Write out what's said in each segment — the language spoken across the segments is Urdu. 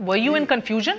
Were you in confusion?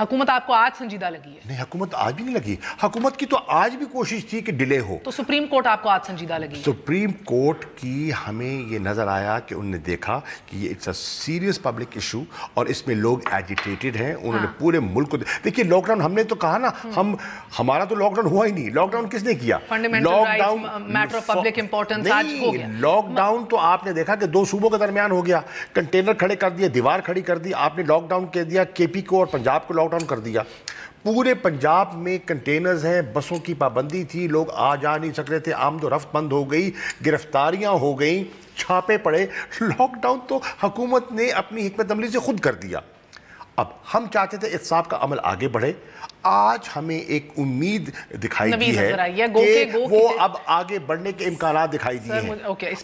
حکومت آپ کو آج سنجیدہ لگی ہے؟ نہیں، حکومت آج بھی نہیں لگی. حکومت کی تو آج بھی کوشش تھی کہ ڈیلے ہو. تو سپریم کورٹ آپ کو آج سنجیدہ لگی؟ سپریم کورٹ کی ہمیں یہ نظر آیا کہ انہوں نے دیکھا کہ یہ it's a serious public issue اور اس میں لوگ ایجیٹیٹڈ ہیں. انہوں نے پورے ملک کو دیکھیے لاک ڈاؤن ہم نے تو کہا نا, ہمارا تو لاک ڈاؤن ہوا ہی نہیں. لاک ڈاؤن کس نے کیا؟ Lockdown matter of public importance آج ہو گیا. لاک ڈاؤن تو آپ نے دیکھا کہ 2 صوبوں کے درمیان ہو گیا, کنٹینر کھڑے کر دیے, دیوار کھڑی کر دی. آپ نے لاک ڈاؤن کہہ دیا کے پی کو اور پنجاب کو لاک ڈاؤن کر دیا. پورے پنجاب میں کنٹینرز ہیں, بسوں کی پابندی تھی, لوگ آ جا نہیں سک رہے تھے, آمد و رفت بند ہو گئی, گرفتاریاں ہو گئیں, چھاپے پڑے. لاک ڈاؤن تو حکومت نے اپنی حکمت عملی سے خود کر دیا. اب ہم چاہتے تھے احتساب کا عمل آگے بڑھے. آج ہمیں ایک امید دکھائی دی ہے کہ وہ اب آگے بڑھنے کے امکانات دکھائی دیے ہیں.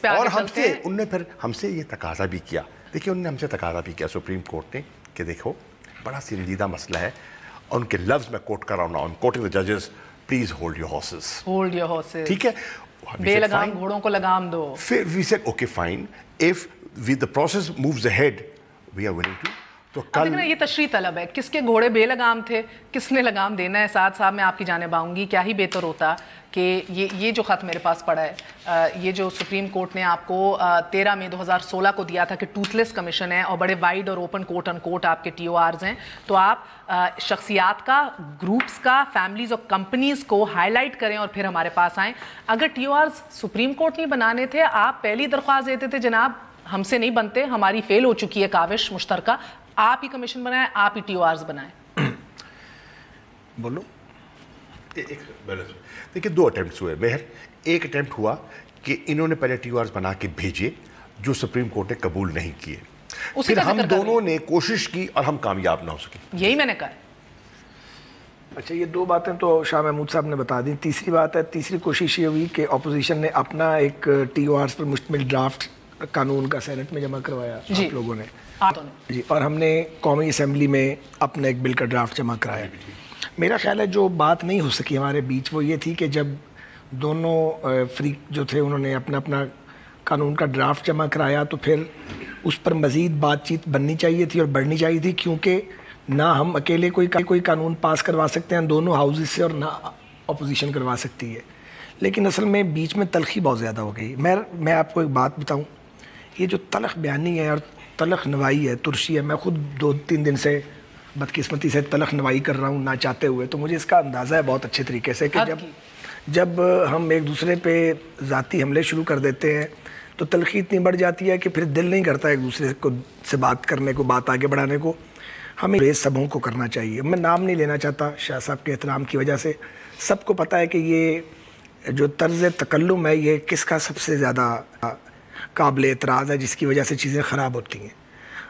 اور انہوں نے پھر ہم سے یہ تقاضا بھی کیا. دیکھیں انہوں نے ہم سے تقاضا بھی کیا سپریم کورٹ نے کہ دیکھو بڑا سنجیدہ مسئلہ ہے. ان کے لفظ میں کوٹ کر رہا ہوں نا, کوٹنگ دی ججز, please hold your horses. Hold your horses. ٹھیک ہے, بے لگام گھوڑوں کو لگام دو. پھر we said okay fine, if the process moves ahead we are willing to. تو کل یہ تشریح طلب ہے, کس کے گھوڑے بے لگام تھے, کس نے لگام دینا ہے. ساتھ صاحب میں آپ کی جانب آؤں گی, کیا ہی بہتر ہوتا کہ یہ جو خط میرے پاس پڑا ہے, یہ جو سپریم کورٹ نے آپ کو 13 مئی 2016 کو دیا تھا کہ ٹوتھ لیس کمیشن ہے اور بڑے وائڈ اور اوپن کوٹ ان کوٹ آپ کے ٹی او آرز ہیں, تو آپ شخصیات کا, گروپس کا, فیملیز اور کمپنیز کو ہائی لائٹ کریں اور پھر ہمارے پاس آئیں. اگر ٹی او آرز سپریم کورٹ نہیں بنانے تھے, آپ پہلی درخواست دیتے تھے جناب ہم سے نہیں بنتے, ہماری فیل ہو چکی ہے کاوش مشترکہ, آپ ہی کمیشن بنائیں, آپ ہی ٹی او آرز بنائیں. بولو. دیکھیں 2 اٹیمپٹس ہوئے مہر. ایک اٹیمپٹ ہوا کہ انہوں نے پہلے ٹی او آرز بنا کے بھیجے جو سپریم کورٹ نے قبول نہیں کیے. پھر ہم دونوں نے کوشش کی اور ہم کامیاب نہ ہو سکے. یہی میں نے کہا. اچھا, یہ 2 باتیں تو شاہ محمود صاحب نے بتا دی. تیسری بات ہے, تیسری کوشش یہ ہوئی کہ اپوزیشن نے اپنا ایک ٹی او آرز پر مشتمل ڈرافٹ قانون کا سینٹ میں جمع کروایا آپ لوگوں نے جی, اور ہم نے قومی اسمبلی میں اپنا ایک بل کا ڈرافٹ جمع کرایا. میرا خیال ہے جو بات نہیں ہو سکی ہمارے بیچ وہ یہ تھی کہ جب دونوں فریق جو تھے انہوں نے اپنا اپنا قانون کا ڈرافٹ جمع کرایا تو پھر اس پر مزید بات چیت بننی چاہیے تھی اور بڑھنی چاہیے تھی, کیونکہ نہ ہم اکیلے کوئی قانون پاس کروا سکتے ہیں دونوں ہاؤزز سے, اور نہ اپوزیشن کروا سکتی ہے. لیکن اصل میں بیچ میں تلخی بہت زیادہ ہو گئی. میں آپ کو ایک بات بتاؤں, یہ جو تلخ بیانی ہے اور تلخ نوائی ہے, ترشی ہے, میں خود 2-3 دن سے بدقسمتی سے تلخ نوائی کر رہا ہوں نہ چاہتے ہوئے, تو مجھے اس کا اندازہ ہے بہت اچھے طریقے سے کہ جب ہم ایک دوسرے پہ ذاتی حملے شروع کر دیتے ہیں تو تلخی اتنی بڑھ جاتی ہے کہ پھر دل نہیں کرتا ایک دوسرے کو سے بات کرنے کو, بات آگے بڑھانے کو. ہمیں یہ سبوں کو کرنا چاہیے. میں نام نہیں لینا چاہتا شاہ صاحب کے احترام کی وجہ سے, سب کو پتہ ہے کہ یہ جو طرز تکلم ہے یہ کس کا سب سے زیادہ قابل اعتراض ہے, جس کی وجہ سے چیزیں خراب ہوتی ہیں.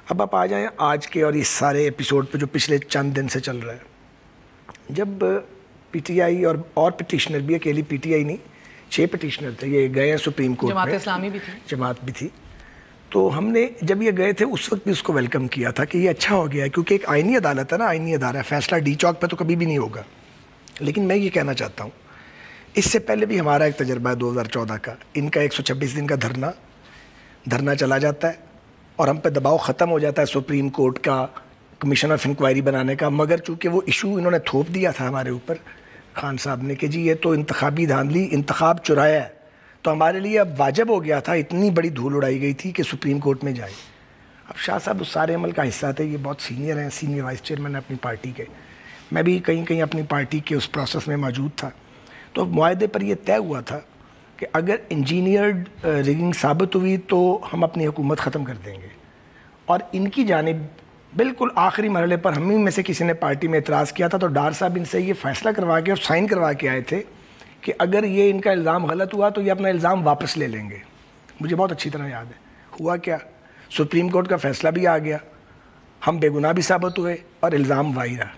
اب آپ آ جائیں آج کے اور اس سارے ایپیسوڈ پہ جو پچھلے چند دن سے چل رہا ہے. جب پی ٹی آئی اور پٹیشنر بھی, اکیلی پی ٹی آئی نہیں, 6 پٹیشنر تھے, یہ گئے ہیں سپریم کورٹ میں, جماعت اسلامی بھی تھی, جماعت بھی تھی. تو ہم نے جب یہ گئے تھے اس وقت بھی اس کو ویلکم کیا تھا کہ یہ اچھا ہو گیا ہے, کیونکہ ایک آئینی عدالت ہے نا, آئینی ادارہ ہے, فیصلہ ڈی چوک پہ تو کبھی بھی نہیں ہوگا. لیکن میں یہ کہنا چاہتا ہوں, اس سے پہلے بھی ہمارا ایک تجربہ ہے 2014 کا, ان کا 126 دن کا دھرنا چلا جاتا ہے اور ہم پہ دباؤ ختم ہو جاتا ہے سپریم کورٹ کا کمیشن آف انکوائری بنانے کا. مگر چونکہ وہ ایشو انہوں نے تھوپ دیا تھا ہمارے اوپر خان صاحب نے کہ جی یہ تو انتخابی دھاندلی, انتخاب چرایا ہے, تو ہمارے لیے اب واجب ہو گیا تھا, اتنی بڑی دھول اڑائی گئی تھی کہ سپریم کورٹ میں جائے. اب شاہ صاحب اس سارے عمل کا حصہ تھے, یہ بہت سینئر ہیں, سینئر وائس چیئرمین ہیں اپنی پارٹی کے, میں بھی کہیں اپنی پارٹی کے اس پروسیس میں موجود تھا. تو معاہدے پر یہ طے ہوا تھا کہ اگر انجینئرڈ ریگنگ ثابت ہوئی تو ہم اپنی حکومت ختم کر دیں گے. اور ان کی جانب بالکل آخری مرحلے پر ہم میں سے کسی نے پارٹی میں اعتراض کیا تھا, تو ڈار صاحب ان سے یہ فیصلہ کروا کے اور سائن کروا کے آئے تھے کہ اگر یہ ان کا الزام غلط ہوا تو یہ اپنا الزام واپس لے لیں گے. مجھے بہت اچھی طرح یاد ہے. ہوا کیا, سپریم کورٹ کا فیصلہ بھی آ گیا, ہم بے گناہ بھی ثابت ہوئے اور الزام وہی رہا.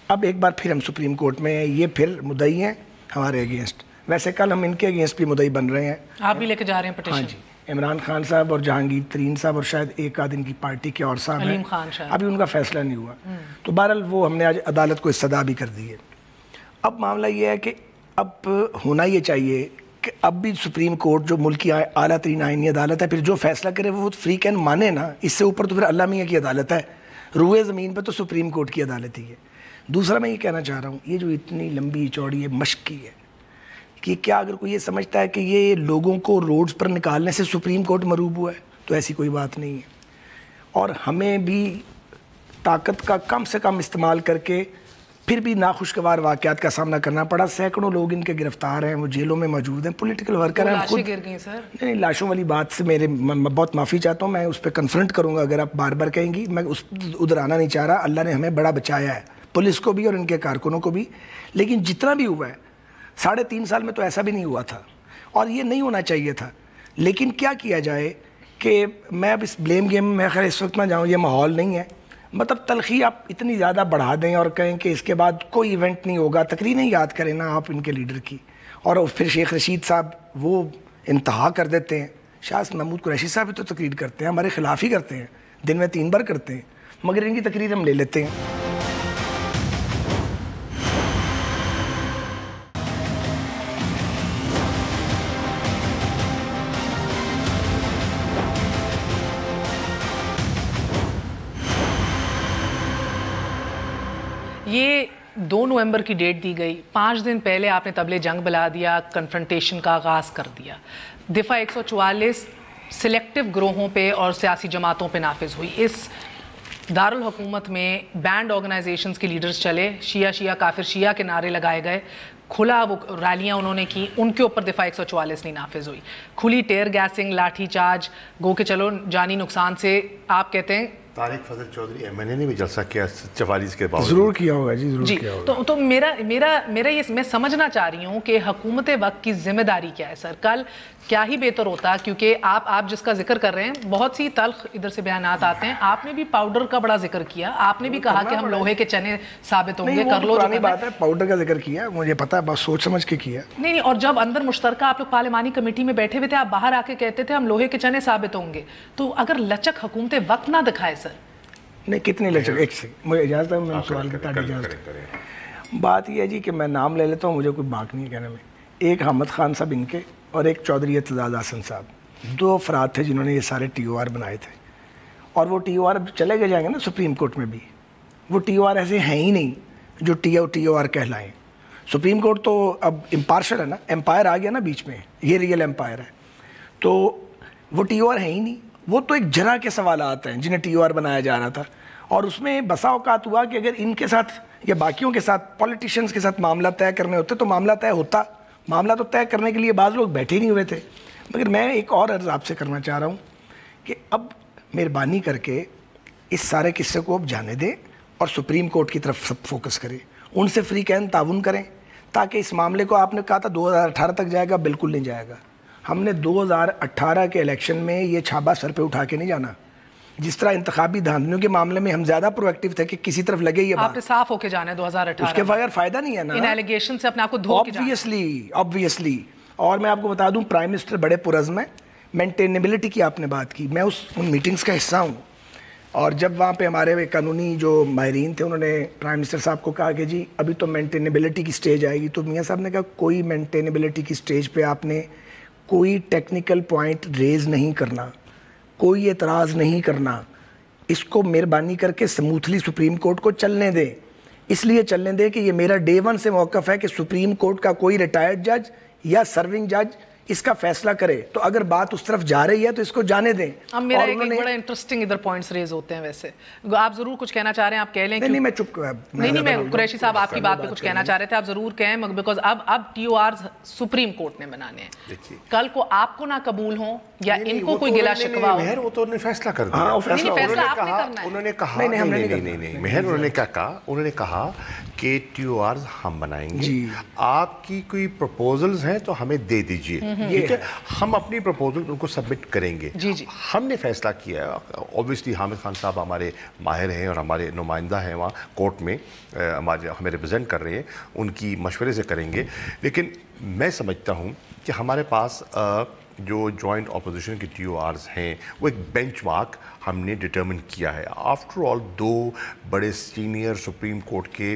اب ایک بار پھر ہم سپریم کورٹ میں ہیں, یہ پھر مدعی ہیں ہمارے اگینسٹ. ویسے کل ہم ان کے اگینسٹ بھی مدعی بن رہے ہیں. آپ بھی لے کے جا رہے ہیں پٹیشن؟ ہاں جی, عمران خان صاحب اور جہانگیر ترین صاحب اور شاید ایک آدھ ان کی پارٹی کے اور صاحب ہیں, ابھی ان کا فیصلہ نہیں ہوا. تو بہرحال وہ ہم نے آج عدالت کو استدعا بھی کر دی ہے. اب معاملہ یہ ہے کہ اب ہونا یہ چاہیے کہ اب بھی سپریم کورٹ جو ملک کی اعلیٰ ترین آئینی عدالت ہے, پھر جو فیصلہ کرے وہ فری کین مانے نا. اس سے اوپر تو پھر اللہ میاں کی عدالت ہے, روئے زمین پہ تو سپریم کورٹ کی عدالت ہی ہے. دوسرا میں یہ کہنا چاہ رہا ہوں، یہ جو اتنی لمبی چوڑی مشق کی ہے کہ کیا اگر کوئی یہ سمجھتا ہے کہ یہ لوگوں کو روڈز پر نکالنے سے سپریم کورٹ مروب ہوا ہے، تو ایسی کوئی بات نہیں ہے. اور ہمیں بھی طاقت کا کم سے کم استعمال کر کے پھر بھی ناخوشگوار واقعات کا سامنا کرنا پڑا. سینکڑوں لوگ ان کے گرفتار ہیں، وہ جیلوں میں موجود ہیں، پولیٹیکل ورکر ہیں. لاشیں گر گئی سر. نہیں، لاشوں والی بات سے میں بہت معافی چاہتا ہوں، میں اس پہ کنفرنٹ کروں گا اگر آپ بار بار کہیں گی. میں ادھر آنا نہیں چاہ رہا. اللہ نے ہمیں بڑا بچایا ہے، پولیس کو بھی اور ان کے کارکنوں کو بھی. لیکن جتنا بھی ہوا ہے 3.5 سال میں تو ایسا بھی نہیں ہوا تھا، اور یہ نہیں ہونا چاہیے تھا. لیکن کیا کیا جائے کہ میں اب اس بلیم گیم میں خیر اس وقت نہ جاؤں، یہ ماحول نہیں ہے. مطلب تلخی آپ اتنی زیادہ بڑھا دیں اور کہیں کہ اس کے بعد کوئی ایونٹ نہیں ہوگا. تقریر نہیں یاد کریں نا آپ ان کے لیڈر کی، اور پھر شیخ رشید صاحب وہ انتہا کر دیتے ہیں. شاہ محمود قریشی صاحب بھی تو تقریر کرتے ہیں، ہمارے خلاف ہی کرتے ہیں، دن میں 3 بار کرتے ہیں، مگر ان کی تقریر ہم لے لیتے ہیں. یہ 2 نومبر کی ڈیٹ دی گئی، 5 دن پہلے آپ نے طبلِ جنگ بلا دیا، کنفرنٹیشن کا آغاز کر دیا. دفعہ 144 سلیکٹو گروہوں پہ اور سیاسی جماعتوں پہ نافذ ہوئی. اس دارالحکومت میں بینڈ آرگنائزیشنز کے لیڈرز چلے، شیعہ کافر شیعہ کے نعرے لگائے گئے، کھلا وہ ریلیاں انہوں نے کی، ان کے اوپر دفعہ 144 نہیں نافذ ہوئی. کھلی ٹیئر گیسنگ، لاٹھی چارج، گو کہ چلو جانی نقصان سے آپ کہتے ہیں. طارق فضل چودھری MNA نے بھی جلسہ کیا 44 کے بعد. ضرور کیا ہوگا جی، ضرور کیا ہوگا. تو میرا یہ میں سمجھنا چاہ رہی ہوں کہ حکومت وقت کی ذمہ داری کیا ہے سر. کل کیا ہی بہتر ہوتا، کیونکہ آپ جس کا ذکر کر رہے ہیں بہت سی تلخ ادھر سے بیانات آتے ہیں. آپ نے بھی پاؤڈر کا بڑا ذکر کیا، آپ نے بھی کہا کہ ہم لوہے کے چنے ثابت ہوں گے. کر لو جو بات ہے، پاؤڈر کا ذکر کیا، مجھے پتا ہے، بہت سوچ سمجھ کے کیا. نہیں، اور جب اندر مشترکہ آپ لوگ پارلیمانی کمیٹی میں بیٹھے ہوئے تھے، آپ باہر آ کے کہتے تھے ہم لوہے کے چنے ثابت ہوں گے. تو اگر لچک حکومت وقت نہ دکھائے سر. نہیں، کتنی لچک، ایک سیکنڈ مجھے اجازت ہے، میں سوال کرتا اجازت. بات یہ ہے جی کہ میں نام لے لیتا ہوں، مجھے کوئی باک نہیں کہنے میں. ایک حامد خان صاحب ان کے، اور ایک چودھری اعتزاز حسن صاحب، 2 افراد تھے جنہوں نے یہ سارے TOR بنائے تھے. اور وہ TOR اب چلے گئے جائیں گے نا سپریم کورٹ میں بھی، وہ TOR ایسے ہیں ہی نہیں جو TOR کہلائیں. سپریم کورٹ تو اب امپارشل ہے نا، امپائر آ گیا نا بیچ میں، یہ ریئل امپائر ہے. تو وہ TOR ہیں ہی نہیں، وہ تو ایک جرا کے سوالات ہیں جنہیں TOR بنایا جا رہا تھا. اور اس میں بسا اوقات ہوا کہ اگر ان کے ساتھ یا باقیوں کے ساتھ پولیٹیشینز کے ساتھ معاملہ طے کرنے ہوتے تو معاملہ طے ہوتا. معاملہ تو طے کرنے کے لیے بعض لوگ بیٹھے ہی نہیں ہوئے تھے. مگر میں ایک اور عرض آپ سے کرنا چاہ رہا ہوں کہ اب مہربانی کر کے اس سارے قصے کو اب جانے دیں اور سپریم کورٹ کی طرف سب فوکس کریں، ان سے فری کین تعاون کریں، تاکہ اس معاملے کو، آپ نے کہا تھا 2018 تک جائے گا، بالکل نہیں جائے گا. ہم نے 2018 کے الیکشن میں یہ چھابا سر پہ اٹھا کے نہیں جانا. جس طرح انتخابی دھاندلیوں کے معاملے میں ہم زیادہ پرو ایکٹیو تھے کہ کسی طرف لگے یہ بات، آپ نے صاف ہو کے جانا ہے 2018 اس کے بغیر فائدہ نہیں ہے نا، ان ایلیگیشن سے اپنے آپ کو دھو کے جانا. obviously. اور میں آپ کو بتا دوں، پرائم منسٹر بڑے پرعزم ہیں. مینٹینیبلٹی کی آپ نے بات کی، میں ان میٹنگز کا حصہ ہوں. اور جب وہاں پہ ہمارے قانونی جو ماہرین تھے، انہوں نے پرائم منسٹر صاحب کو کہا کہ جی ابھی تو مینٹینیبلٹی کی سٹیج آئے گی، تو میاں صاحب نے کہا کوئی مینٹینیبلٹی کی سٹیج پہ آپ نے کوئی ٹیکنیکل پوائنٹ ریز نہیں کرنا، کوئی اعتراض نہیں کرنا. اس کو مہربانی کر کے سموتھلی سپریم کورٹ کو چلنے دیں. اس لیے چلنے دیں کہ یہ میرا ڈے 1 سے موقف ہے کہ سپریم کورٹ کا کوئی ریٹائرڈ جج یا سرونگ جج اس کا فیصلہ کرے. تو اگر بات اس طرف جا رہی ہے تو اس کو جانے دیں. اب میرا ایک بڑا انٹرسٹنگ ادھر پوائنٹس ریز ہوتے ہیں. ویسے آپ ضرور کچھ کہنا چاہ رہے ہیں، آپ کہہ لیں. نہیں میں چپ، نہیں میں قریشی صاحب آپ کی بات پہ کچھ کہنا چاہ رہے تھے، آپ ضرور کہیں، بیکاز اب TORs سپریم کورٹ نے بنانے ہیں. کل کو آپ کو نہ قبول ہوں یا ان کو کوئی گلا شکوا ہو، مہر وہ تو انہوں نے فیصلہ کر دیا. انہوں نے کہا نہیں مہر، انہوں نے کیا کہا، انہوں نے کہا کہ TORs ہم بنائیں گے، آپ کی کوئی پروپوزلز ہیں تو ہمیں دے دیجئے، ٹھیک ہے، ہم اپنی پروپوزل ان کو سبمٹ کریں گے. ہم نے فیصلہ کیا ہے. اوبویسلی حامد خان صاحب ہمارے ماہر ہیں اور ہمارے نمائندہ ہیں وہاں کورٹ میں، ہمیں ریپرزینٹ کر رہے ہیں، ان کی مشورے سے کریں گے. لیکن میں سمجھتا ہوں کہ ہمارے پاس جو جوائنٹ اپوزیشن کی TORs ہیں وہ ایک بینچ مارک ہم نے ڈٹرمن کیا ہے. آفٹر آل 2 بڑے سینئر سپریم کورٹ کے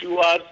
TOR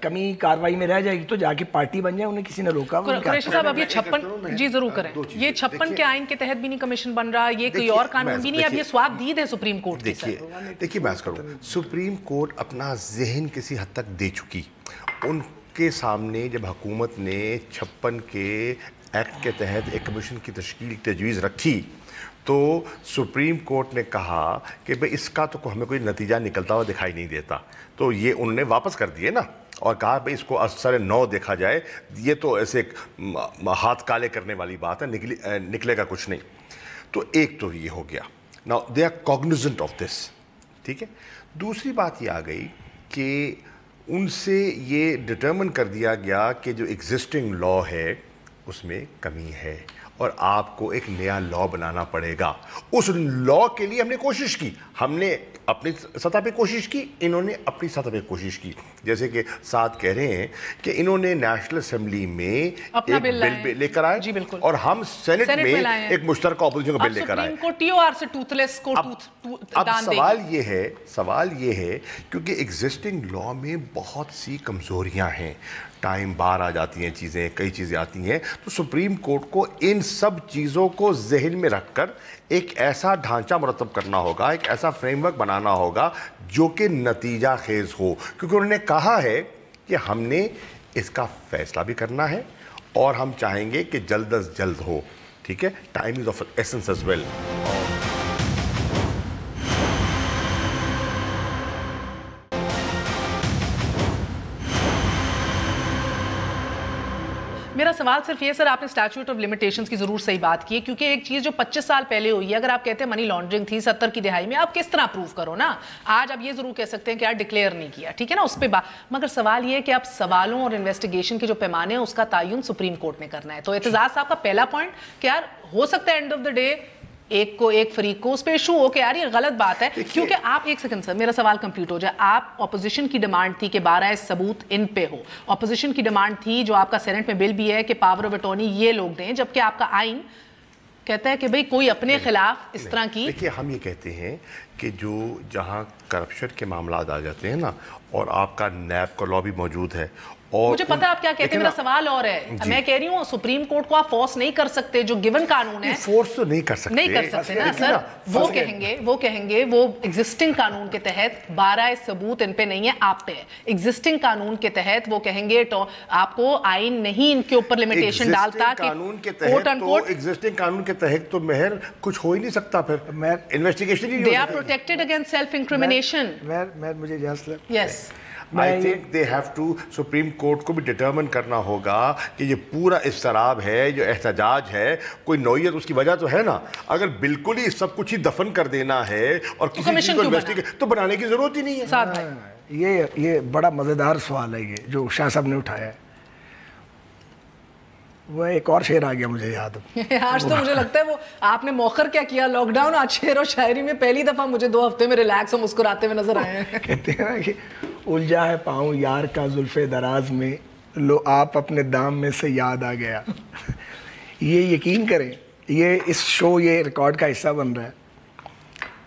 کمی کاروائی میں رہ جائے گی تو جا کے پارٹی بن جائے, انہیں کسی نے روکا. قریشی صاحب اب یہ 56 جی ضرور کریں, یہ 56 کے آئین کے تحت بھی نہیں کمیشن بن رہا, یہ کوئی اور قانون بھی نہیں, اب یہ سواب دید ہے سپریم کورٹ کی. دیکھیے میں کروں, سپریم کورٹ اپنا ذہن کسی حد تک دے چکی. ان کے سامنے جب حکومت نے 56 کے ایکٹ کے تحت ایک کمیشن کی تشکیل کی تجویز رکھی تو سپریم کورٹ نے کہا کہ بھئی اس کا تو ہمیں کوئی نتیجہ نکلتا ہوا دکھائی نہیں دیتا, تو یہ انہوں نے واپس کر دیے نا, اور کہا بھئی اس کو اثر نو دیکھا جائے, یہ تو ایسے ہاتھ کالے کرنے والی بات ہے, نکلے گا کچھ نہیں. تو ایک تو یہ ہو گیا, now they are cognizant of this, ٹھیک ہے. دوسری بات یہ آ گئی کہ ان سے یہ ڈٹرمن کر دیا گیا کہ جو ایگزسٹنگ لا ہے اس میں کمی ہے اور آپ کو ایک نیا لا بنانا پڑے گا. اس لا کے لیے ہم نے کوشش کی, ہم نے اپنی سطح پہ کوشش کی, انہوں نے اپنی سطح پہ کوشش کی. جیسے کہ ساتھ کہہ رہے ہیں کہ انہوں نے نیشنل اسمبلی میں ایک بل لے کر آئے اور ہم سینٹ میں ایک مشترکہ اپوزیشن کا بل لے کر آئے. اب سوال یہ ہے کیونکہ ایگزسٹنگ لا میں بہت سی کمزوریاں ہیں, ٹائم بار آ جاتی ہیں چیزیں, کئی چیزیں آتی ہیں, تو سپریم کورٹ کو ان سب چیزوں کو ذہن میں رکھ کر ایک ایسا ڈھانچہ مرتب کرنا ہوگا, ایک ایسا فریم ورک بنانا ہوگا جو کہ نتیجہ خیز ہو, کیونکہ انہوں نے کہا ہے کہ ہم نے اس کا فیصلہ بھی کرنا ہے اور ہم چاہیں گے کہ جلد از جلد ہو. ٹھیک ہے, time is of essence as well. میرا سوال صرف یہ سر, آپ نے اسٹیچوٹ آف لمیٹیشنز کی ضرور صحیح بات کی ہے, کیونکہ ایک چیز جو 25 سال پہلے ہوئی ہے, اگر آپ کہتے ہیں منی لانڈرنگ تھی 70 کی دہائی میں, آپ کس طرح پروف کرو نا. آج آپ یہ ضرور کہہ سکتے ہیں کہ یار ڈکلیئر نہیں کیا, ٹھیک ہے نا, اس پہ بات, مگر سوال یہ ہے کہ اب سوالوں اور انویسٹیگیشن کے جو پیمانے ہیں اس کا تعین سپریم کورٹ نے کرنا ہے. تو اعتزاز صاحب کا پہلا پوائنٹ کہ یار ہو سکتا ہے اینڈ آف دا ڈے ایک فریق کو اس پہ ایشو ہو کہ یار یہ غلط بات ہے, کیونکہ آپ ایک سیکنڈ سر میرا سوال کمپلیٹ ہو جائے. آپ اپوزیشن کی ڈیمانڈ تھی کہ 12 ثبوت ان پہ ہو, اپوزیشن کی ڈیمانڈ تھی جو آپ کا سینٹ میں بل بھی ہے کہ پاور آف اٹارنی یہ لوگ دیں, جبکہ آپ کا آئین کہتا ہے کہ بھئی کوئی اپنے خلاف اس طرح کی. دیکھیے ہم یہ کہتے ہیں کہ جو جہاں کرپشن کے معاملات آ جاتے ہیں نا, اور آپ کا نیب کا لا بھی موجود ہے, مجھے پتا آپ کیا کہتے ہیں, میرا سوال اور ہے, میں کہہ رہی ہوں سپریم کورٹ کو آپ فورس نہیں کر سکتے, جو گیون قانون ہے فورس تو نہیں کر سکتے نا سر. وہ کہیں گے وہ ایگزسٹنگ قانون کے تحت 12 ثبوت ان پہ نہیں ہے, آپ پہ ہے. ایگزسٹنگ قانون کے تحت وہ کہیں گے تو آپ کو آئین نہیں ان کے اوپر لمیٹیشن ڈالتا کہ ایگزسٹنگ قانون کے تحت تو مہر کچھ ہو ہی نہیں سکتا, پھر investigation they are protected against self incrimination. مجھے اجازت ہے. Yes. I think they have to, supreme court کو بھی ڈٹرمن کرنا ہوگا کہ یہ پورا اضطراب ہے, جو احتجاج ہے, کوئی نوعیت اس کی وجہ تو ہے نا. اگر بالکل ہی سب کچھ ہی دفن کر دینا ہے اور کسی چیز کو انویسٹیگیٹ تو بنانے کی ضرورت ہی نہیں ہے. یہ بڑا مزیدار سوال ہے یہ جو شاہ صاحب نے اٹھایا ہے. وہ ایک اور شعر آ گیا مجھے یاد. آج تو مجھے لگتا ہے وہ آپ نے موخر کیا کیا, لاک ڈاؤن, آج شعر و شاعری میں پہلی دفعہ مجھے 2 ہفتے میں ریلیکس اور مسکراتے ہوئے نظر آئے ہیں. کہتے ہیں نا کہ الجھا ہے پاؤں یار کا زلف دراز میں, لو آپ اپنے دام میں سے یاد آ گیا. یہ یقین کریں یہ اس شو یہ ریکارڈ کا حصہ بن رہا ہے,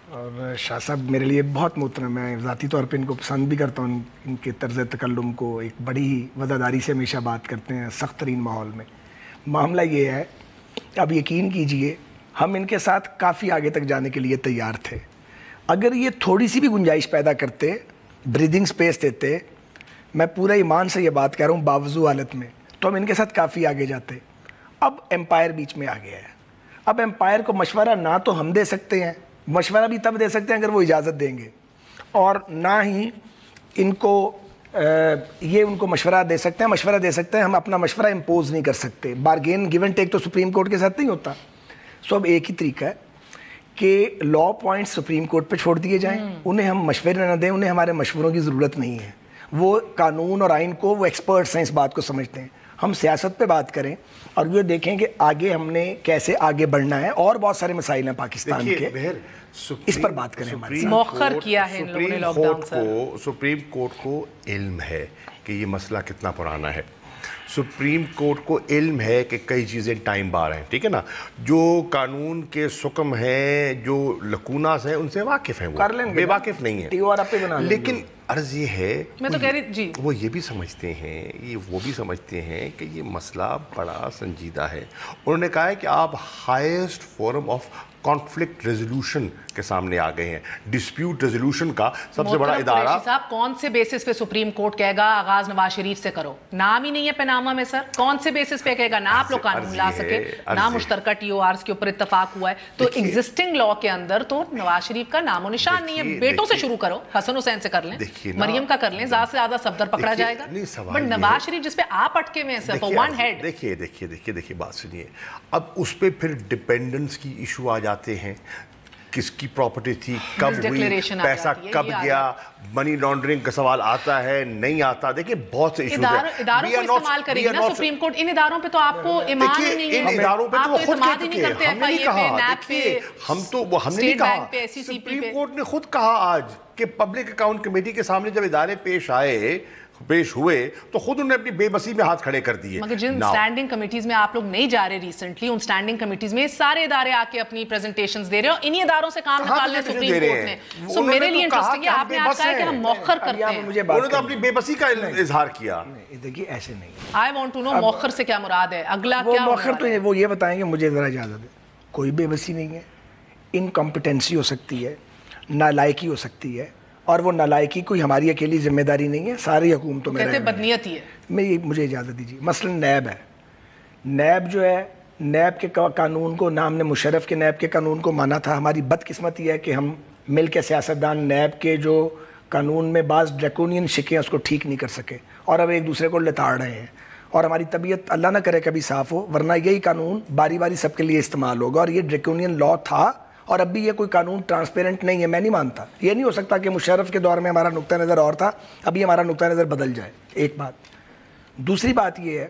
اور شاہ صاحب میرے لیے بہت محترم ہے, ذاتی طور پہ ان کو پسند بھی کرتا ہوں, ان کے طرز تکلم کو, ایک بڑی ہی وفاداری سے ہمیشہ بات کرتے ہیں سخت ترین ماحول میں. معاملہ یہ ہے, اب یقین کیجئے ہم ان کے ساتھ کافی آگے تک جانے کے لیے تیار تھے. اگر یہ تھوڑی سی بھی گنجائش پیدا کرتے, بریدنگ سپیس دیتے, میں پورا ایمان سے یہ بات کہہ رہا ہوں باوضو حالت میں, تو ہم ان کے ساتھ کافی آگے جاتے. اب ایمپائر بیچ میں آ گیا ہے. اب ایمپائر کو مشورہ نہ تو ہم دے سکتے ہیں, مشورہ بھی تب دے سکتے ہیں اگر وہ اجازت دیں گے, اور نہ ہی ان کو یہ ان کو مشورہ دے سکتے ہیں. مشورہ دے سکتے ہیں, ہم اپنا مشورہ امپوز نہیں کر سکتے. بارگین گیو اینڈ ٹیک تو سپریم کورٹ کے ساتھ نہیں ہوتا. سو اب ایک ہی طریقہ ہے کہ لا پوائنٹس سپریم کورٹ پہ چھوڑ دیے جائیں, انہیں ہم مشورے نہ دیں, انہیں ہمارے مشوروں کی ضرورت نہیں ہے. وہ قانون اور آئین کو وہ ایکسپرٹس ہیں, اس بات کو سمجھتے ہیں. ہم سیاست پہ بات کریں اور یہ دیکھیں کہ آگے ہم نے کیسے آگے بڑھنا ہے, اور بہت سارے مسائل ہیں پاکستان کے, اس پر بات کریں. موخر کیا ہے ان لوگوں نے لاک ڈاؤن سر. سپریم کورٹ کو علم ہے کہ یہ مسئلہ کتنا پرانا ہے. سپریم کورٹ کو علم ہے کہ کئی چیزیں ٹائم بار ہیں, ٹھیک ہے نا, جو قانون کے سکم ہیں, جو لکوناس ہیں, ان سے واقف ہیں, وہ بے واقف نہیں ہیں. لیکن عرض یہ ہے میں تو کہہ رہی جی وہ یہ بھی سمجھتے ہیں وہ بھی سمجھتے ہیں کہ یہ مسئلہ بڑا سنجیدہ ہے. انہوں نے کہا ہے کہ آپ highest forum of conflict resolution کے سامنے آ گئے ہیں. ڈسپیوٹ ریزولوشن کا سب سے بڑا ادارہ. قریشی صاحب کون سے بیسس پہ سپریم کورٹ کہے گا آغاز نواز شریف سے کرو؟ نام ہی نہیں ہے پیناما میں سر. کون سے بیسس پہ کہے گا؟ نہ آپ لوگ قانون لا سکے، نہ مشترکہ ٹی او آرز کے اوپر اتفاق ہوا ہے. تو ایگزسٹنگ لا کے اندر تو نواز شریف کا نام و نشان نہیں ہے. بیٹوں سے شروع کرو، حسن حسین سے کر لیں، مریم کا کر لیں، زیادہ سے زیادہ صفدر پکڑا جائے گا. بٹ نواز شریف جس پہ آپ اٹکے ہوئے ہیں صرف ون ہیڈ. دیکھیے بات سنیے. اب اس پہ پھر ڈپینڈنس کی ایشو آ جاتے ہیں. کس کی پراپرٹی تھی، کب ہوئی، پیسہ کب گیا، منی لانڈرنگ کا سوال آتا ہے نہیں آتا. دیکھیے بہت سے ایشوز ہیں. اداروں کو استعمال کریں گے نا سپریم کورٹ. ان اداروں پہ تو آپ کو ایمان ہی نہیں ہے. ان اداروں پہ تو وہ خود اعتماد ہی نہیں کرتے. ہم نے نہیں کہا. دیکھیے ہم نے نہیں کہا. سپریم کورٹ نے خود کہا آج کہ پبلک اکاؤنٹ کمیٹی کے سامنے جب ادارے پیش ہوئے تو خود انہوں نے اپنی بے بسی میں ہاتھ کھڑے کر دیے. مگر جن سٹینڈنگ کمیٹیز میں آپ لوگ نہیں جا رہے ریسنٹلی، ان سٹینڈنگ کمیٹیز میں سارے ادارے آ کے اپنی پریزنٹیشنز دے رہے ہیں اور انہی اداروں سے کام نکال رہے ہیں سپریم کورٹ نے. سو میرے لیے انٹرسٹنگ ہے آپ نے آج کہا کہ ہم موخر کرتے ہیں. انہوں نے تو اپنی بے بسی کا اظہار کیا. دیکھیے ایسے نہیں. آئی وانٹ ٹو نو موخر سے کیا مراد ہے، اگلا کیا موخر. تو وہ یہ بتائیں گے مجھے ذرا اجازت ہے. کوئی بے بسی نہیں ہے. انکمپٹنسی ہو سکتی ہے، نالائکی ہو سکتی ہے، اور وہ نالائکی کوئی ہماری اکیلی ذمہ داری نہیں ہے، ساری حکومتوں میں کہتے بدنیتی ہے. مجھے اجازت دیجیے. مثلا نیب ہے. نیب جو ہے، نیب کے قانون کو ہم نے مشرف کے نیب کے قانون کو مانا تھا. ہماری بدقسمتی ہے کہ ہم مل کے سیاستدان نیب کے جو قانون میں بعض ڈریکونین شکیں اس کو ٹھیک نہیں کر سکے اور اب ایک دوسرے کو لتاڑ رہے ہیں. اور ہماری طبیعت اللہ نہ کرے کبھی صاف ہو، ورنہ یہی قانون باری باری سب کے لیے استعمال ہوگا. اور یہ ڈریکونین لا تھا اور اب بھی یہ کوئی قانون ٹرانسپیرنٹ نہیں ہے. میں نہیں مانتا. یہ نہیں ہو سکتا کہ مشرف کے دور میں ہمارا نقطہ نظر اور تھا، ابھی ہمارا نقطہ نظر بدل جائے. ایک بات. دوسری بات یہ ہے،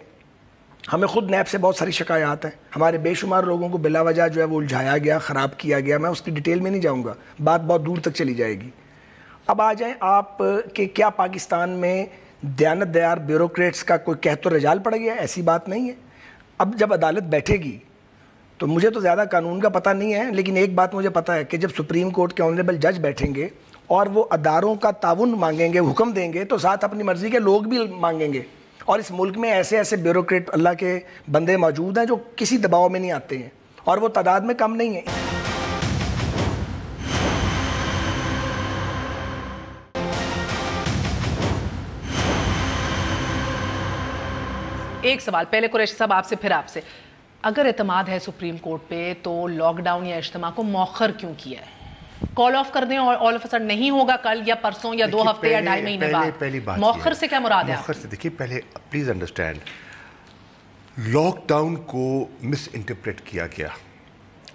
ہمیں خود نیب سے بہت ساری شکایات ہیں. ہمارے بے شمار لوگوں کو بلا وجہ جو ہے وہ الجھایا گیا، خراب کیا گیا. میں اس کی ڈیٹیل میں نہیں جاؤں گا، بات بہت دور تک چلی جائے گی. اب آ جائیں آپ کہ کیا پاکستان میں دیانت دیار بیوروکریٹس کا کوئی قحط و رجال پڑ گیا؟ ایسی بات نہیں ہے. اب جب عدالت بیٹھے گی تو مجھے تو زیادہ قانون کا پتہ نہیں ہے، لیکن ایک بات مجھے پتہ ہے کہ جب سپریم کورٹ کے آنریبل جج بیٹھیں گے اور وہ اداروں کا تعاون مانگیں گے، حکم دیں گے، تو ساتھ اپنی مرضی کے لوگ بھی مانگیں گے. اور اس ملک میں ایسے ایسے بیوروکریٹ اللہ کے بندے موجود ہیں جو کسی دباؤ میں نہیں آتے ہیں، اور وہ تعداد میں کم نہیں ہیں. ایک سوال پہلے قریشی صاحب آپ سے، پھر آپ سے. اگر اعتماد ہے سپریم کورٹ پہ تو لاک ڈاؤن یا اجتماع کو مؤخر کیوں کیا ہے؟ کال آف کر دیں اور آل آف اے سڈن نہیں ہوگا کل یا پرسوں یا 2 ہفتے یا 2.5 مہینے بعد. مؤخر سے کیا مراد ہے؟ مؤخر سے دیکھیے پہلے پلیز انڈرسٹینڈ، لاک ڈاؤن کو مس انٹرپریٹ کیا گیا.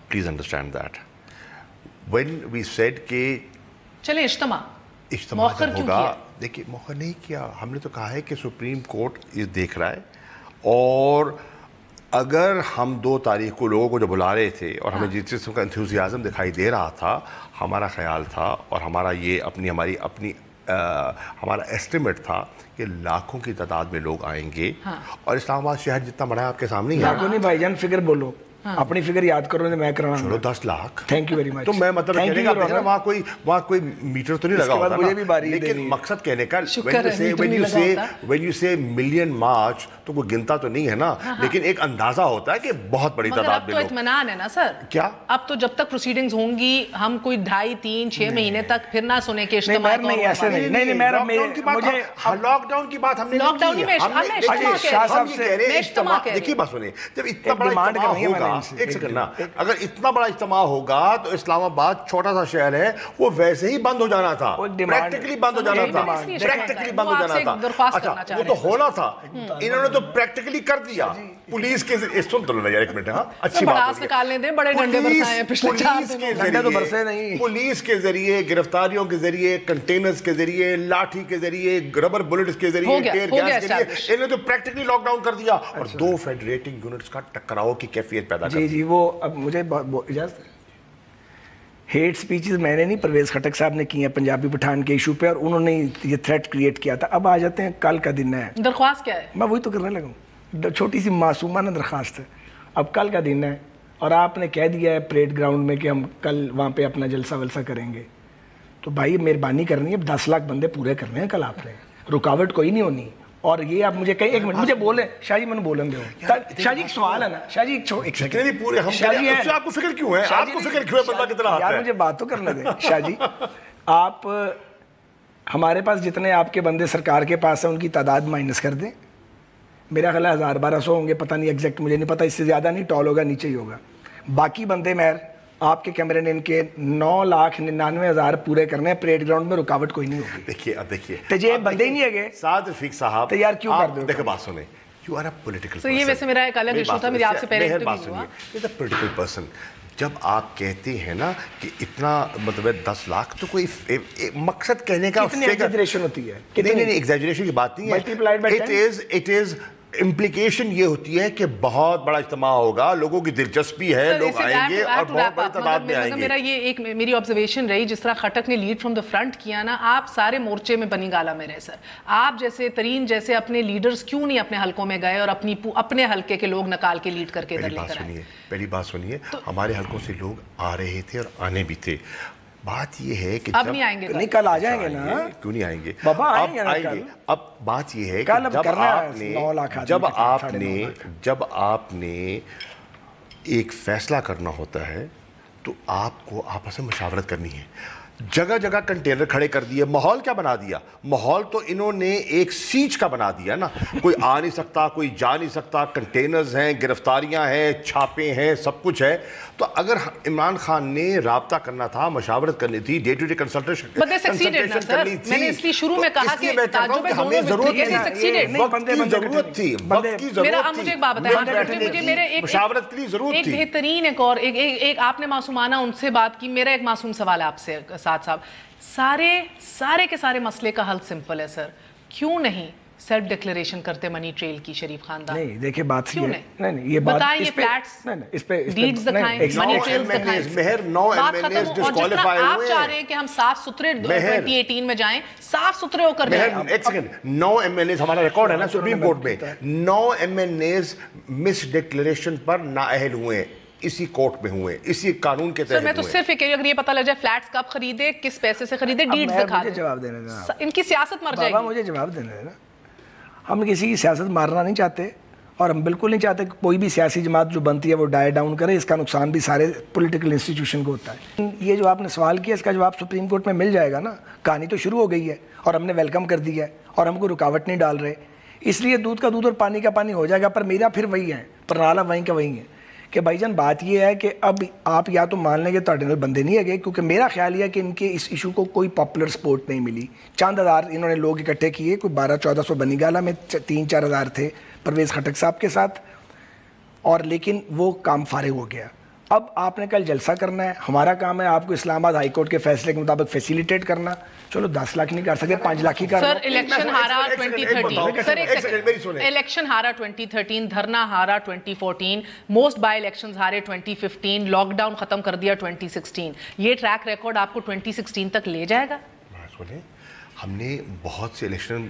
Please understand that. When we said کہ چلے اجتماع جب ہوگا، دیکھیے مؤخر نہیں کیا. ہم نے تو کہا ہے کہ سپریم کورٹ یہ دیکھ رہا ہے، اور اگر ہم 2 تاریخ کو لوگوں کو جو بلا رہے تھے اور ہمیں جس قسم کا انتھوزیازم دکھائی دے رہا تھا، ہمارا خیال تھا اور ہمارا یہ ہمارا ایسٹیمیٹ تھا کہ لاکھوں کی تعداد میں لوگ آئیں گے. اور اسلام آباد شہر جتنا بڑا ہے آپ کے سامنے ہی ہے. لاکھوں نہیں بھائی جان، فگر بولو، اپنی فگر یاد کرو نے میں کرانا. چلو 10 lakh. Thank you very much. تو میں مطلب کہنے کا وہاں کوئی میٹر تو نہیں لگا ہوتا، لیکن مقصد کہنے کا when you say million march تو کوئی گنتا تو نہیں ہے نا، لیکن ایک اندازہ ہوتا ہے کہ بہت بڑی تعداد میں لوگ. اطمینان ہے نا سر؟ کیا اب تو جب تک پروسیڈنگز ہوں گی ہم کوئی 2.5 3 6 مہینے تک پھر نہ سنیں کہ اجتماع نہیں ایسے نہیں. مجھے لاک ڈاؤن کی بات ہم نے لاک ڈاؤن میں شاہ صاحب سے دیکھیے بات سنیں، جب اتنا بڑا اجتماع ہوگا، ایک سیکنڈ نا، اگر اتنا بڑا اجتماع ہوگا تو اسلام آباد چھوٹا سا شہر ہے، وہ ویسے ہی بند ہو جانا تھا، پریکٹیکلی بند ہو جانا تھا، پریکٹیکلی بند ہو جانا تھا. اچھا وہ تو ہونا تھا، انہوں نے تو پریکٹیکلی کر دیا. پولیس کے ذریعے سن تو لو یار ایک منٹ، ہاں اچھی بات ہے، پولیس کے ذریعے، گرفتاریوں کے ذریعے، کنٹینرز کے ذریعے، لاٹھی کے ذریعے، ربر بلٹس کے ذریعے، ٹیئر گیس کے ذریعے، انہوں نے تو پریکٹیکلی لاک ڈاؤن کر دیا اور 2 فیڈریٹنگ یونٹس کا ٹکراؤ کی کیفیت پیدا کر دی. جی وہ اب مجھے اجازت، ہیٹ سپیچز میں نے نہیں، پرویز خٹک صاحب نے کی ہیں پنجابی پٹھان کے ایشو پہ، اور انہوں نے یہ تھریٹ کریٹ کیا تھا. اب آ جاتے ہیں کل کا دن ہے. درخواست کیا ہے؟ میں وہی تو کرنے لگا، چھوٹی سی معصومانہ درخواست ہے. اب کل کا دن ہے اور آپ نے کہہ دیا ہے پریڈ گراؤنڈ میں کہ ہم کل وہاں پہ اپنا جلسہ ولسہ کریں گے. تو بھائی مہربانی کرنی ہے 10 لاکھ بندے پورے کرنے ہیں کل آپ نے, رکاوٹ کوئی نہیں ہونی. اور یہ آپ مجھے کہیں ایک منٹ مجھے بولیں شاہ جی, میں نے بولن دو شاہ جی, ایک سوال ہے نا شاہ جی, ایک سیکنڈ پورے ہم آپ کو فکر کیوں ہے, آپ کو فکر کیوں ہے بندہ کتنا آتا ہے, یار مجھے بات تو کرنے دیں. شاہ جی آپ ہمارے پاس جتنے آپ کے بندے سرکار کے پاس ہیں ان کی تعداد مائنس کر دیں, میرا خیال ہے 1000-1200 ہوں گے, پتہ نہیں ایگزیکٹ مجھے نہیں پتہ, اس سے زیادہ نہیں, ٹال ہوگا نیچے ہی ہوگا. باقی بندے مہر آپ کے کیمرے نے ان کے 9,99,000 پورے کرنے ہیں, پریڈ گراؤنڈ میں رکاوٹ کوئی نہیں ہوگی. دیکھیے اب دیکھیے تجھے بندے ہی نہیں ہے گے سعد رفیق صاحب, تو یار کیوں کر دو, دیکھیں بات سنیں, you are a political person. یہ ویسے میرا ایک الگ ایشو تھا, میری آپ سے پہلے انٹرویو ہوا. یہ پولیٹیکل پرسن جب آپ کہتے ہیں نا کہ اتنا مطلب 10 لاکھ تو کوئی مقصد کہنے کا کتنی ایگزیجریشن ہوتی ہے, نہیں ایگزیجریشن کی بات نہیں ہے, اٹ از امپلیکیشن یہ ہوتی ہے کہ بہت بڑا اجتماع ہوگا, لوگوں کی دلچسپی ہے, لوگ آئیں گے اور بہت بڑی تعداد میں آئیں گے. میرا یہ ایک میری آبزرویشن رہی, جس طرح خٹک نے لیڈ فرام دا فرنٹ کیا نا, آپ سارے مورچے میں بنی گالا میں رہے سر. آپ جیسے ترین جیسے اپنے لیڈرز کیوں نہیں اپنے حلقوں میں گئے اور اپنے حلقے کے لوگ نکال کے لیڈ کر کے ادھر لے کر آئے. پہلی بات سنیے, ہمارے حلقوں سے لوگ آ رہے تھے اور آنے بھی تھے. بات یہ ہے کہ اب نہیں آئیں گے, نہیں کل آ جائیں گے نا, کیوں نہیں آئیں گے بابا, آئیں گے. اب بات یہ ہے کہ جب آپ نے ایک فیصلہ کرنا ہوتا ہے تو آپ کو آپس میں مشاورت کرنی ہے. جگہ جگہ کنٹینر کھڑے کر دیے, ماحول کیا بنا دیا, ماحول تو انہوں نے ایک سیج کا بنا دیا نا, کوئی آ نہیں سکتا, کوئی جا نہیں سکتا, کنٹینرز ہیں, گرفتاریاں ہیں, چھاپے ہیں, سب کچھ ہے. تو اگر عمران خان نے رابطہ کرنا تھا, مشاورت کرنی تھی, ڈے ٹو ڈے کنسلٹیشن کرنی تھی, میں نے اس لیے شروع میں کہا کہ ہمیں ضرورت تھی, مجھے ایک بات بتائیں, مشاورت کے لیے ضرورت ایک تھی. بہترین ایک آپ نے معصومانہ ان سے بات کی, میرا ایک معصوم سوال ہے آپ سے سعد صاحب, سارے کے سارے مسئلے کا حل سمپل ہے سر, کیوں نہیں سیلف ڈکلیریشن کرتے منی ٹریل کی شریف خاندان؟ نہیں دیکھیں بات نہیں, یہ بات بتائیں, یہ فلیٹس ڈیڈز دکھائیں, منی ٹریلز دکھائیں. مہر 9 MNAs ڈسکوالیفائی ہوئے. آپ چاہ رہے ہیں کہ ہم صاف ستھرے 2018 میں جائیں, صاف ستھرے ہو کر جائیں. ایک سیکنڈ, 9 MNAs ہمارا ریکارڈ ہے نا سپریم کورٹ میں, 9 MNAs مس ڈکلیریشن پر نااہل ہوئے, اسی کورٹ میں ہوئے, اسی قانون کے تحت ہوئے. میں تو صرف ایک اگر یہ پتہ لگ جائے فلیٹس کب خریدے, کس پیسے سے خریدے, ڈیڈز دکھا دیں. جواب دینے دینا, ان کی سیاست مر جائے گی. مجھے جواب دینے دینا. ہم کسی کی سیاست مارنا نہیں چاہتے, اور ہم بالکل نہیں چاہتے کہ کوئی بھی سیاسی جماعت جو بنتی ہے وہ ڈائی ڈاؤن کرے. اس کا نقصان بھی سارے پولیٹیکل انسٹیٹیوشن کو ہوتا ہے. یہ جو آپ نے سوال کیا, اس کا جواب سپریم کورٹ میں مل جائے گا نا. کہانی تو شروع ہو گئی ہے اور ہم نے ویلکم کر دیا ہے اور ہم کو رکاوٹ نہیں ڈال رہے, اس لیے دودھ کا دودھ اور پانی کا پانی ہو جائے گا. پر میرا پھر وہی ہے, پرنالا وہیں کا وہیں ہے کہ بھائی جان بات یہ ہے کہ اب آپ یا تو مان لیں گے تو اڈینل بندے نہیں ہے گئے, کیونکہ میرا خیال یہ ہے کہ ان کے اس ایشو کو کوئی پاپولر سپورٹ نہیں ملی. چند ہزار انہوں نے لوگ اکٹھے کیے, کوئی 1200-1400 بنی گالا میں 3-4 ہزار تھے پرویز خٹک صاحب کے ساتھ, اور لیکن وہ کام فارغ ہو گیا. اب آپ نے کل جلسہ کرنا ہے, ہمارا کام ہے آپ کو اسلام آباد ہائی کورٹ کے فیصلے کے مطابق فیسیلیٹیٹ کرنا. چلو 10 لاکھ نہیں کر سکتے, 5 لاکھ ہی کر. سر الیکشن ہارا 2013, الیکشن ہارا 2013, دھرنا ہارا 2014, موسٹ بائی الیکشنز ہارے 2015, لاک ڈاؤن ختم کر دیا 2016. یہ ٹریک ریکارڈ آپ کو 2016 تک لے جائے گا؟ ہم نے بہت سے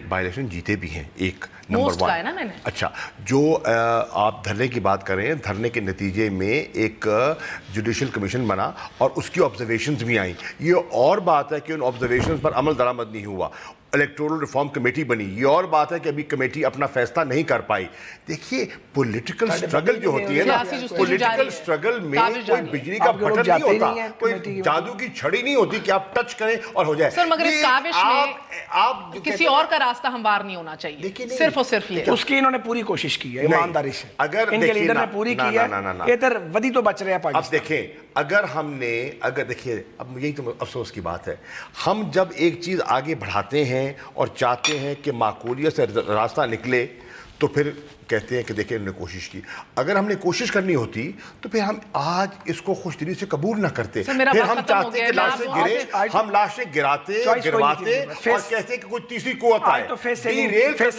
بائی الیکشن جیتے بھی ہیں. ایک نمبر 1, اچھا جو آپ دھرنے کی بات کر رہے ہیں, دھرنے کے نتیجے میں ایک جوڈیشل کمیشن بنا اور اس کی آبزرویشنز بھی آئیں. یہ اور بات ہے کہ ان آبزرویشنز پر عمل درآمد نہیں ہوا. الیکٹورل ریفارم کمیٹی بنی, یہ اور بات ہے کہ ابھی کمیٹی اپنا فیصلہ نہیں کر پائی. دیکھیے پولیٹیکل سٹرگل جو ہوتی ہے نا, پولیٹیکل سٹرگل میں کوئی بجلی کا بٹن نہیں ہوتا, کوئی جادو کی چھڑی نہیں ہوتی کہ آپ ٹچ کریں اور ہو جائے. سر مگر اس کاوش میں آپ کسی اور کا راستہ ہموار نہیں ہونا چاہیے, صرف اور صرف یہ. اس کی انہوں نے پوری کوشش کی ہے ایمانداری سے, اگر ان کے لیڈر نے پوری کی ہے, ادھر ودی تو بچ رہے ہیں پاکستان. اب دیکھیں, اگر دیکھیے اب یہی تو افسوس کی بات ہے, ہم جب ایک چیز آگے بڑھاتے ہیں اور چاہتے ہیں کہ معقولیت سے راستہ نکلے تو پھر کہتے ہیں کہ دیکھیں انہوں نے کوشش کی. اگر ہم نے کوشش کرنی ہوتی تو پھر ہم آج اس کو خوش دلی سے قبول نہ کرتے, پھر ہم چاہتے کہ لاشیں گرے, ہم لاشیں گراتے گرواتے اور کہتے کہ کوئی تیسری قوت آئے.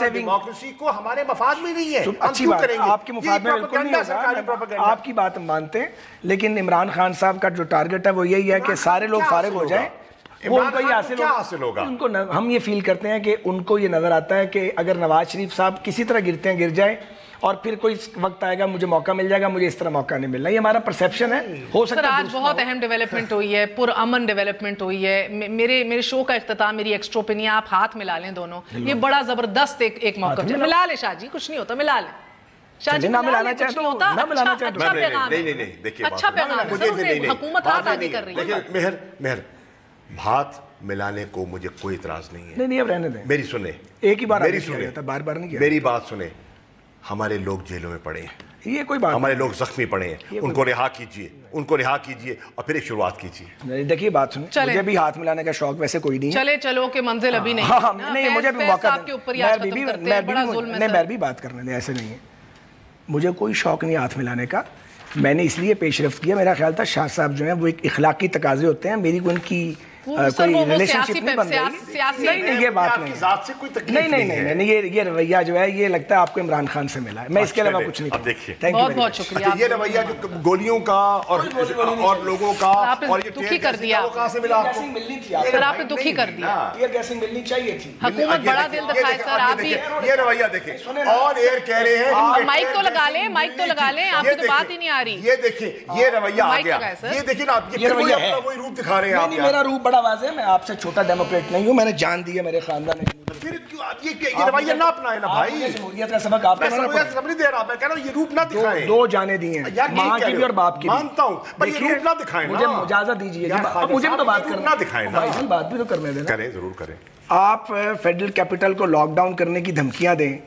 ڈیموکریسی کو ہمارے مفاد میں نہیں ہے, ہم کیوں کریں گے؟ آپ کے مفاد میں بالکل نہیں ہوگا, آپ کی بات مانتے ہیں, لیکن عمران خان صاحب کا جو ٹارگٹ ہے وہ یہی ہے کہ سارے لوگ فارغ ہو جائیں. وہ ان کو یہ حاصل ہوگا. ان کو ہم یہ فیل کرتے ہیں کہ ان کو یہ نظر آتا ہے کہ اگر نواز شریف صاحب کسی طرح گرتے ہیں گر جائیں, اور پھر کوئی وقت آئے گا مجھے موقع مل جائے گا, مجھے اس طرح موقع نہیں ملنا. یہ ہمارا پرسیپشن ہے. ہو سکتا ہے آج بہت اہم ڈیولپمنٹ ہوئی ہے, پر امن ڈیولپمنٹ ہوئی ہے. میرے شو کا اختتام میری ایکسٹروپینیا, آپ ہاتھ ملا لیں دونوں, یہ بڑا زبردست ایک موقع. ملا لیں شاہ جی, کچھ نہیں ہوتا, ملا لیں شاہ جی, ملانا چاہتا ہوں, نہ ملانا چاہتا ہوں. اچھا پیغام ہے, اچھا پیغام ہے. حکومت ہاتھ آگے کر رہی ہے. مہر ہاتھ ملانے کو مجھے کوئی اعتراض نہیں ہے. نہیں اب رہنے دیں, میری سنیں, ایک ہی بار میری سنیں, بار بار نہیں کیا. میری بات سنیں. ہمارے لوگ جیلوں میں پڑے ہیں, یہ کوئی بات, ہمارے لوگ زخمی پڑے ہیں, ان کو رہا کیجئے, ان کو رہا کیجئے اور پھر ایک شروعات کیجئے. دیکھیے بات سنیں, مجھے بھی ہاتھ ملانے کا شوق ویسے کوئی نہیں ہے. چلو کہ منزل ابھی نہیں. ہاں نہیں, مجھے بھی موقع میں بھی بات کرنے دیں, ایسے نہیں ہے. مجھے کوئی شوق نہیں ہاتھ ملانے کا. میں نے اس لیے پیش رفت کیا, میرا خیال تھا شاہ صاحب جو ہیں وہ ایک اخلاقی تقاضے ہوتے ہیں, میری ان کی کوئی ریلیشن شپ نہیں بن رہی. نہیں یہ بات نہیں, یہ رویہ جو ہے یہ لگتا ہے آپ کو عمران خان سے ملا ہے, میں اس کے علاوہ کچھ نہیں. دیکھیے بہت بہت شکریہ. یہ رویہ جو گولیوں کا اور لوگوں کا اور یہ دکھی کر دیا, کہاں سے ملا آپ کو؟ سر آپ نے دکھی کر دیا. ٹیئر گیسنگ ملنی چاہیے تھی. حکومت بڑا دل دکھائے سر, آپ بھی یہ رویہ دیکھیں. اور ایئر کہہ رہے ہیں مائک تو لگا لیں, مائک تو لگا لیں, آپ کی تو بات ہی نہیں آ رہی. یہ دیکھیں یہ رویہ آ گیا, یہ دیکھیں نا آپ, یہ رویہ ہے, وہی روپ دکھا رہے ہیں آپ. میرا روپ بڑا واضح ہے, میں آپ سے چھوٹا ڈیموکریٹ نہیں ہوں, میں نے جان دی ہے میرے خاندان نے. پھر یہ رویہ نہ اپنائے نا بھائی. جمہوریت کا سبق آپ نے سب نہیں دے رہا, میں کہہ رہا ہوں یہ روپ نہ دکھائیں. دو جانے دی ہیں, ماں کی بھی اور باپ کی بھی. مانتا ہوں, پر یہ روپ نہ دکھائیں. مجھے اجازت دیجیے, مجھے بھی تو بات کرنا دکھائیں, بات بھی تو کرنے دینا. کریں, ضرور کریں. آپ فیڈرل کیپٹل کو لاک ڈاؤن کرنے کی دھمکیاں دیں,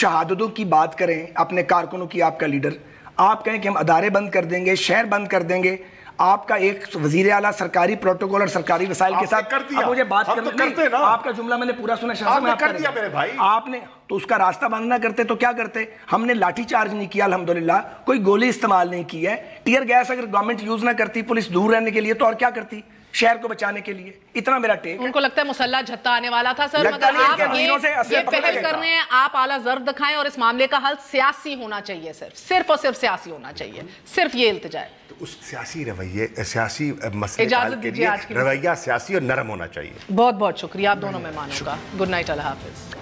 شہادتوں کی بات کریں اپنے کارکنوں کی, آپ کا لیڈر, آپ کہیں کہ ہم ادارے بند کر دیں گے, شہر بند کر دیں گے. آپ کا ایک وزیر اعلیٰ سرکاری پروٹوکول اور سرکاری وسائل کے ساتھ, اب مجھے بات کرتے نا, آپ کا جملہ میں نے پورا سنا, شاہ صاحب کر دیا میرے بھائی. آپ نے تو اس کا راستہ بند نہ کرتے تو کیا کرتے؟ ہم نے لاٹھی چارج نہیں کیا الحمدللہ, کوئی گولی استعمال نہیں کی ہے. ٹیئر گیس اگر گورنمنٹ یوز نہ کرتی, پولیس دور رہنے کے لیے, تو اور کیا کرتی شہر کو بچانے کے لیے؟ اتنا میرا ٹیک ہے. ان کو لگتا ہے مسلح جھتا آنے والا تھا سر, مگر آپ یہ پہل کر رہے ہیں, آپ اعلیٰ ضرب دکھائیں اور اس معاملے کا حل سیاسی ہونا چاہیے, صرف اور صرف سیاسی ہونا چاہیے, صرف یہ التجا ہے. تو اس سیاسی رویے, سیاسی مسئلے حل کے لیے رویہ سیاسی اور نرم ہونا چاہیے. بہت بہت شکریہ آپ دونوں مہمانوں کا. گڈ نائٹ, اللہ حافظ.